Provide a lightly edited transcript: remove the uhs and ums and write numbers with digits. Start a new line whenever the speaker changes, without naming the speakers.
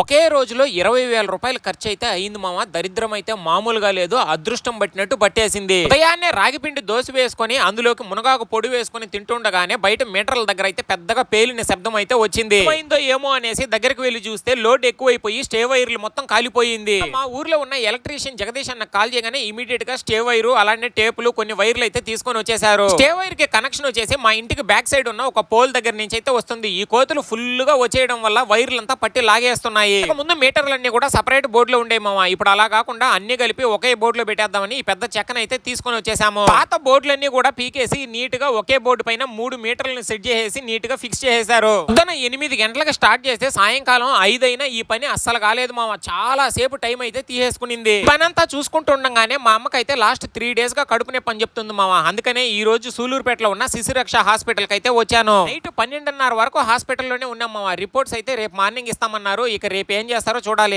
ఒకే రోజులో 20,000 రూపాయలు ఖర్చయితే అయింది మామ. దరిద్రం అయితే మామూలుగా లేదు. అదృష్టం పట్టినట్టు పట్టేసింది. ఉదయాన్నే రాగిపిండి దోశ వేసుకొని అందులోకి మునగాకు పొడి వేసుకొని తింటుండగానే బయట మీటర్ల దగ్గర అయితే పెద్దగా పేలిన శబ్దం అయితే వచ్చింది. ఏమైందో ఏమో అనేసి దగ్గరికి వెళ్లి చూస్తే లోడ్ ఎక్కువైపోయి స్టే వైర్లు మొత్తం కాలిపోయింది. మా ఊర్లో ఉన్న ఎలక్ట్రీషియన్ జగదీష్ అన్న కాల్ చేయగానే ఇమీడియట్ గా స్టే వైరు అలానే టేపులు కొన్ని వైర్లు అయితే తీసుకొని వచ్చేసారు. స్టే వైర్ కి కనెక్షన్ వచ్చేసి మా ఇంటికి బ్యాక్ సైడ్ ఉన్న ఒక పోల్ దగ్గర నుంచి అయితే వస్తుంది. ఈ కోతులు ఫుల్ గా వచ్చేయడం వల్ల వైర్లంతా పట్టి లాగేస్తున్నాయి. ముందు మీటర్లన్నీ కూడా సపరేట్ బోర్డులో ఉండే మామ. ఇప్పుడు అలా కాకుండా అన్ని కలిపి ఒకే బోర్డులో పెట్టేద్దామని ఈ పెద్ద చెక్కన అయితే తీసుకొని వచ్చేసాము. పాత బోర్డులన్నీ కూడా పీకేసి నీట్ గా ఒకే బోర్డు పైన 3 మీటర్లను సెట్ చేసేసి నీట్ గా ఫిక్స్ చేసేసారు. పొద్దున 8 గంటలకు స్టార్ట్ చేస్తే సాయంకాలం 5 అయినా ఈ పని అస్సలు కాలేదు మామ. చాలా సేపు టైం అయితే తీసేసుకునింది. పని అంతా చూసుకుంటుండగానే మా అమ్మకైతే లాస్ట్ 3 డేస్ గా కడుపు నొప్పి అని చెప్తుంది మామ. అందుకనే ఈ రోజు సూలూరుపేటలో ఉన్న శిశురక్ష హాస్పిటల్ కి అయితే వచ్చాను. నైట్ 12:30 వరకు హాస్పిటల్లోనే ఉన్నాం మామ. రిపోర్ట్స్ అయితే రేపు మార్నింగ్ ఇస్తామన్నారు. ఇక రేపు ఏం చేస్తారో చూడాలి.